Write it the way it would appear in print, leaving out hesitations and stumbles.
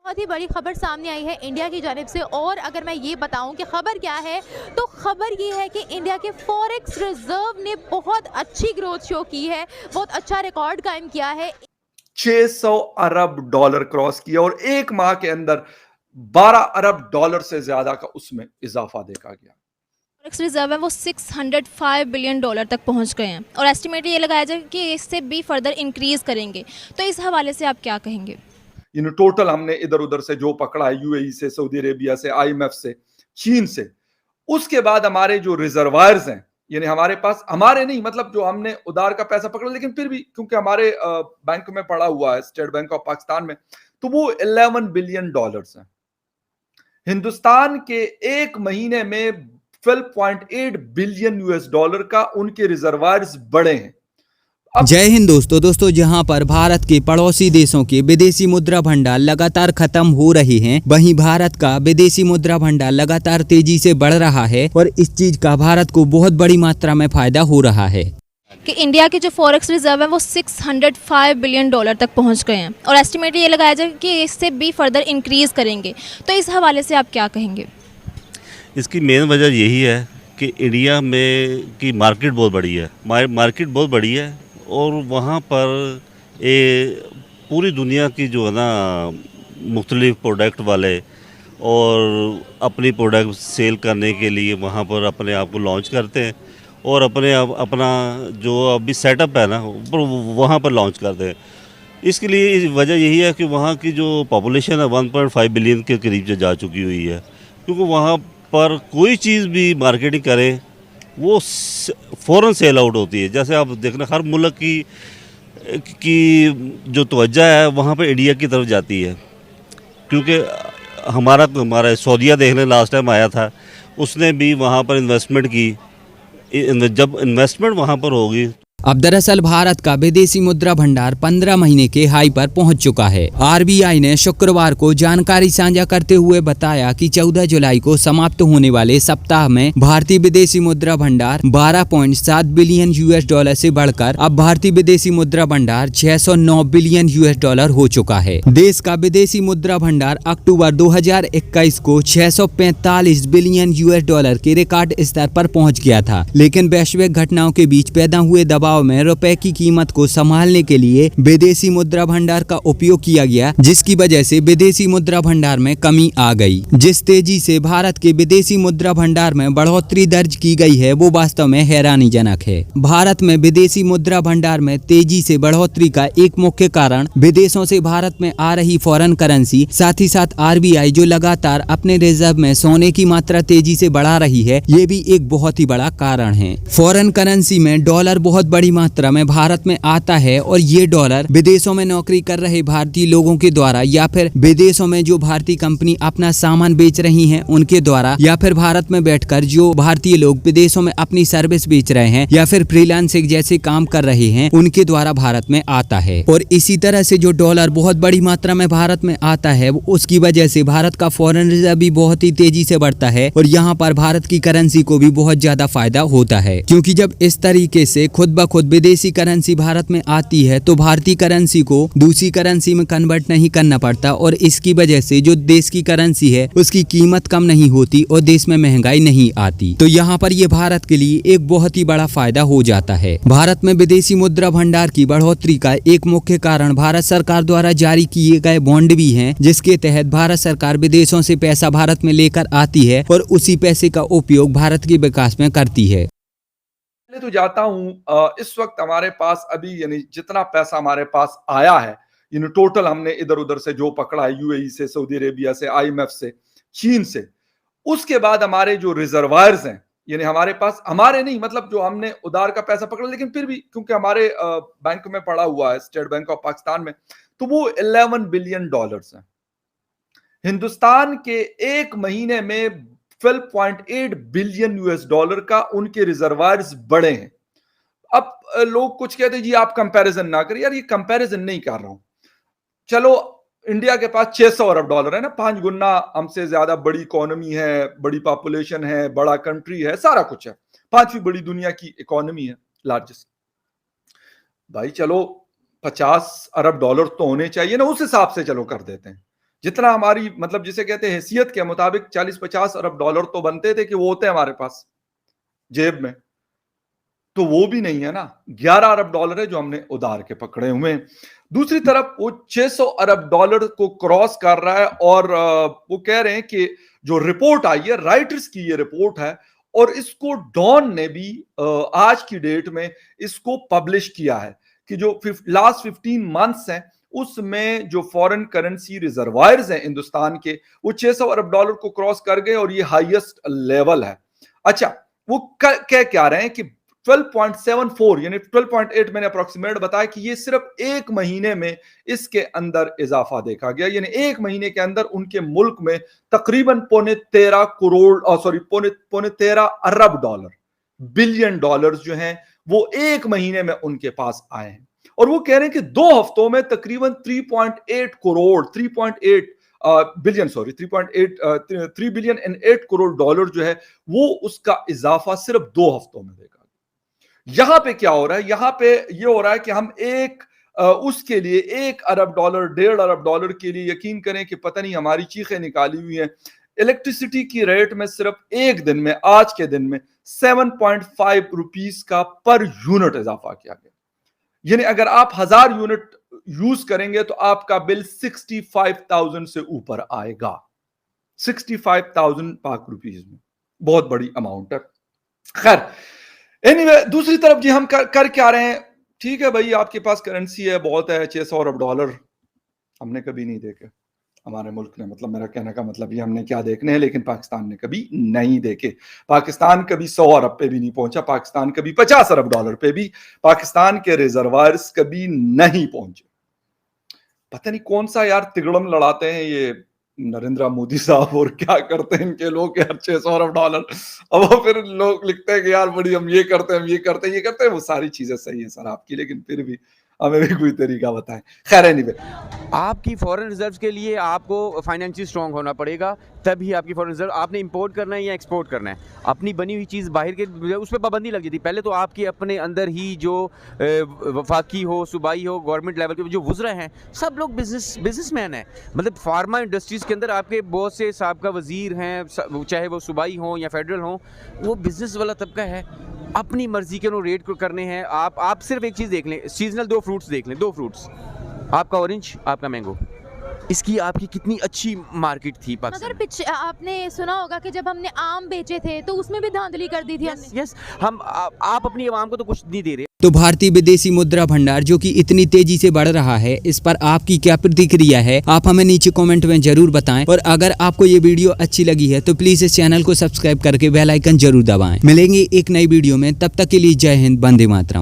बहुत ही बड़ी खबर सामने आई है इंडिया की जानिब से। और अगर मैं ये बताऊं कि खबर क्या है, तो खबर ये है कि इंडिया के फॉरेक्स रिजर्व ने बहुत अच्छी ग्रोथ शो की है, बहुत अच्छा रिकॉर्ड कायम किया है। 600 अरब डॉलर क्रॉस किया और एक माह के अंदर 12 अरब डॉलर से ज्यादा का उसमें इजाफा देखा गया। फॉरेक्स रिजर्व है वो 605 बिलियन डॉलर तक पहुंच गए हैं और एस्टिमेट ये लगाया जाए कि इससे भी फर्दर इंक्रीज करेंगे। तो इस हवाले से आप क्या कहेंगे? टोटल हमने इधर उधर से जो पकड़ा है, यूएई से, सऊदी अरेबिया से, आईएमएफ से, चीन से, उसके बाद हमारे जो रिजर्वायर्स हैं, यानी हमारे पास, हमारे नहीं मतलब जो हमने उधार का पैसा पकड़ा, लेकिन फिर भी क्योंकि हमारे बैंक में पड़ा हुआ है, स्टेट बैंक ऑफ पाकिस्तान में, तो वो 11 बिलियन डॉलर्स हैं। हिंदुस्तान के एक महीने में 12.8 बिलियन यूएस डॉलर का उनके रिजर्वायर्स बढ़े हैं। जय हिंद दोस्तों जहां पर भारत के पड़ोसी देशों के विदेशी मुद्रा भंडार लगातार खत्म हो रहे हैं, वहीं भारत का विदेशी मुद्रा भंडार लगातार तेजी से बढ़ रहा है और इस चीज का भारत को बहुत बड़ी मात्रा में फायदा हो रहा है कि इंडिया के जो फॉरेक्स रिजर्व है वो 605 बिलियन डॉलर तक पहुंच गए हैं और एस्टिमेट ये लगाया जाए कि इससे भी फर्दर इंक्रीज करेंगे। तो इस हवाले से आप क्या कहेंगे? इसकी मेन वजह यही है कि इंडिया में की मार्केट बहुत बड़ी है, मार्केट बहुत बड़ी है और वहाँ पर पूरी दुनिया की जो है ना मुख्तलिफ प्रोडक्ट वाले और अपनी प्रोडक्ट सेल करने के लिए वहाँ पर अपने आप को लॉन्च करते हैं और अपना जो अभी सेटअप है ना वहाँ पर लॉन्च करते हैं। इसके लिए वजह यही है कि वहाँ की जो पॉपुलेशन है 1.5 बिलियन के करीब जा चुकी हुई है, क्योंकि वहाँ पर कोई चीज़ भी मार्केटिंग करें वो फ़ौरन सेल आउट होती है। जैसे आप देखना हर मुल्क की जो तवज्जो है वहाँ पर इंडिया की तरफ जाती है, क्योंकि हमारा सऊदीया देखने लास्ट टाइम आया था, उसने भी वहाँ पर इन्वेस्टमेंट की। जब इन्वेस्टमेंट वहाँ पर होगी, अब दरअसल भारत का विदेशी मुद्रा भंडार 15 महीने के हाई पर पहुंच चुका है। आरबीआई ने शुक्रवार को जानकारी साझा करते हुए बताया कि 14 जुलाई को समाप्त होने वाले सप्ताह में भारतीय विदेशी मुद्रा भंडार 12.7 बिलियन यूएस डॉलर से बढ़कर अब भारतीय विदेशी मुद्रा भंडार 609 बिलियन यूएस डॉलर हो चुका है। देश का विदेशी मुद्रा भंडार अक्टूबर 2021 को 645 बिलियन यूएस डॉलर के रिकॉर्ड स्तर पर पहुँच गया था, लेकिन वैश्विक घटनाओं के बीच पैदा हुए दबाव में रुपए की कीमत को संभालने के लिए विदेशी मुद्रा भंडार का उपयोग किया गया, जिसकी वजह से विदेशी मुद्रा भंडार में कमी आ गई। जिस तेजी से भारत के विदेशी मुद्रा भंडार में बढ़ोतरी दर्ज की गई है वो वास्तव में हैरानीजनक है। भारत में विदेशी मुद्रा भंडार में तेजी से बढ़ोतरी का एक मुख्य कारण विदेशों से भारत में आ रही फॉरेन करेंसी, साथ ही साथ आरबीआई जो लगातार अपने रिजर्व में सोने की मात्रा तेजी से बढ़ा रही है, ये भी एक बहुत ही बड़ा कारण है। फॉरेन करेंसी में डॉलर बहुत बड़ी मात्रा में भारत में आता है और ये डॉलर विदेशों में नौकरी कर रहे भारतीय लोगों के द्वारा या फिर विदेशों में जो भारतीय कंपनी अपना सामान बेच रही हैं उनके द्वारा, या फिर भारत में बैठकर जो भारतीय लोग विदेशों में अपनी सर्विस बेच रहे हैं या फिर फ्रीलांसिंग जैसे काम कर रहे हैं उनके द्वारा भारत में आता है। और इसी तरह से जो डॉलर बहुत बड़ी मात्रा में भारत में आता है उसकी वजह से भारत का फॉरेन रिजर्व भी बहुत ही तेजी से बढ़ता है और यहाँ पर भारत की करेंसी को भी बहुत ज्यादा फायदा होता है, क्योंकि जब इस तरीके से खुद ब खुद विदेशी करेंसी भारत में आती है तो भारतीय करेंसी को दूसरी करेंसी में कन्वर्ट नहीं करना पड़ता और इसकी वजह से जो देश की करेंसी है उसकी कीमत कम नहीं होती और देश में महंगाई नहीं आती। तो यहाँ पर ये भारत के लिए एक बहुत ही बड़ा फायदा हो जाता है। भारत में विदेशी मुद्रा भंडार की बढ़ोतरी का एक मुख्य कारण भारत सरकार द्वारा जारी किए गए बॉन्ड भी हैं, जिसके तहत भारत सरकार विदेशों से पैसा भारत में लेकर आती है और उसी पैसे का उपयोग भारत के विकास में करती है। तो जाता हूं, इस वक्त हमारे पास अभी यानी जितना पैसा हमारे पास आया है, टोटल हमने इधर उधर से जो पकड़ा है, यूएई से, सऊदी अरेबिया से, आईएमएफ से, चीन से, उसके बाद हमारे जो रिजर्वायर्स हैं, यानी हमारे पास, हमारे नहीं मतलब जो हमने उधार का पैसा पकड़ा, लेकिन फिर भी क्योंकि हमारे बैंक में पड़ा हुआ है, स्टेट बैंक ऑफ पाकिस्तान में, तो वो 11 बिलियन डॉलर्स हैं। हिंदुस्तान के एक महीने में 12.8 बिलियन यूएस डॉलर का उनके रिजर्वायर्स बढ़े हैं। अब लोग कुछ कहते हैं जी आप कंपैरिजन ना करिए, यार ये कंपैरिजन नहीं कर रहा हूं। चलो इंडिया के पास 600 अरब डॉलर है ना, 5 गुना हमसे ज्यादा बड़ी इकोनॉमी है, बड़ी पॉपुलेशन है, बड़ा कंट्री है, सारा कुछ है, 5वीं बड़ी दुनिया की इकोनॉमी है, लार्जेस्ट। भाई चलो 50 अरब डॉलर तो होने चाहिए ना, उस हिसाब से चलो कर देते हैं। जितना हमारी मतलब जिसे कहते हैं हैसियत के मुताबिक 40-50 अरब डॉलर तो बनते थे कि वो होते हैं हमारे पास जेब में, तो वो भी नहीं है ना। 11 अरब डॉलर है जो हमने उधार के पकड़े हुए हैं। दूसरी तरफ वो 600 अरब डॉलर को क्रॉस कर रहा है और वो कह रहे हैं कि जो रिपोर्ट आई है, राइटर्स की ये रिपोर्ट है और इसको डॉन ने भी आज की डेट में इसको पब्लिश किया है कि जो लास्ट 15 मंथ्स हैं उसमें जो फॉरेन करेंसी रिजर्वायर्स हैं हिंदुस्तान के, वो 600 अरब डॉलर को क्रॉस कर गए और ये हाईएस्ट लेवल है। अच्छा, वो कह क्या रहे हैं कि 12.74 यानी 12.8 मैंने अप्रोक्सीमेट बताया कि ये सिर्फ एक महीने में इसके अंदर इजाफा देखा गया, यानी एक महीने के अंदर उनके मुल्क में तकरीबन पौने 13 अरब डॉलर, बिलियन डॉलर जो हैं वो एक महीने में उनके पास आए हैं। और वो कह रहे हैं कि 2 हफ्तों में तकरीबन 3.8 बिलियन एंड 8 करोड़ डॉलर जो है वो उसका इजाफा सिर्फ 2 हफ्तों में देखा। यहां पे क्या हो रहा है, यहां पे ये हो रहा है कि हम उसके लिए 1 अरब डॉलर 1.5 अरब डॉलर के लिए यकीन करें कि पता नहीं हमारी चीखें निकाली हुई हैं। इलेक्ट्रिसिटी की रेट में सिर्फ एक दिन में, आज के दिन में 7.5 रुपीस का पर यूनिट इजाफा किया गया, यानी अगर आप 1000 यूनिट यूज करेंगे तो आपका बिल 65,000 से ऊपर आएगा। 65,000 पाक रुपीस में बहुत बड़ी अमाउंट है। खैर एनीवे, दूसरी तरफ जी हम कर क्या रहे हैं, ठीक है भाई आपके पास करेंसी है, बहुत है, 600 अरब डॉलर हमने कभी नहीं देखे हमारे मुल्क ने, मतलब मेरा कहने का मतलब ये हमने क्या देखने हैं, लेकिन पाकिस्तान ने कभी नहीं देखे। पाकिस्तान कभी 100 अरब पे भी नहीं पहुंचा, पाकिस्तान कभी 50 अरब डॉलर पे भी पाकिस्तान के रिजर्वायर्स कभी नहीं पहुंचे। पता नहीं कौन सा यार तिगड़म लड़ाते हैं ये नरेंद्र मोदी साहब और क्या करते हैं इनके लोग यार, 600 अरब डॉलर। अब वो फिर लोग लिखते हैं कि यार बड़ी हम ये करते हैं, हम ये करते हैं, ये करते हैं। वो सारी चीजें सही है सर आपकी, लेकिन फिर भी हमें भी कोई तरीका बताएं। खैर एनीवे, आपकी फॉरेन रिजर्व्स के लिए आपको फाइनेंशियली स्ट्रांग होना पड़ेगा, तभी आपकी फॉरेन रिजर्व, आपने इंपोर्ट करना है या एक्सपोर्ट करना है। अपनी बनी हुई चीज़ बाहर के उस पर पाबंदी लग जाती। पहले तो आपके अपने अंदर ही जो वफाकी हो, सूबाई हो, गवर्नमेंट लेवल के जो वुज़रा हैं, सब लोग बिजनेसमैन हैं। मतलब फार्मा इंडस्ट्रीज़ के अंदर आपके बहुत से साबका वज़ीर हैं, चाहे वो सूबाई हों या फेडरल हों, वो बिज़नेस वाला तबका है। अपनी मर्जी के नो रेट को करने हैं। आप सिर्फ एक चीज़ देख लें, सीजनल 2 फ्रूट्स देख लें, 2 फ्रूट्स, आपका ऑरेंज, आपका मैंगो, इसकी आपकी कितनी अच्छी मार्केट थी पाकिस्तान। मगर आपने सुना होगा कि जब हमने आम बेचे थे तो उसमें भी धांधली कर दी थी हमने। यस, आप अपनी आवाम को तो कुछ नहीं दे रहे। तो भारतीय विदेशी मुद्रा भंडार जो कि इतनी तेजी से बढ़ रहा है, इस पर आपकी क्या प्रतिक्रिया है, आप हमें नीचे कमेंट में जरूर बताएं। और अगर आपको ये वीडियो अच्छी लगी है तो प्लीज इस चैनल को सब्सक्राइब करके बेल आइकन जरूर दबाएं। मिलेंगे एक नई वीडियो में, तब तक के लिए जय हिंद, वंदे मातरम।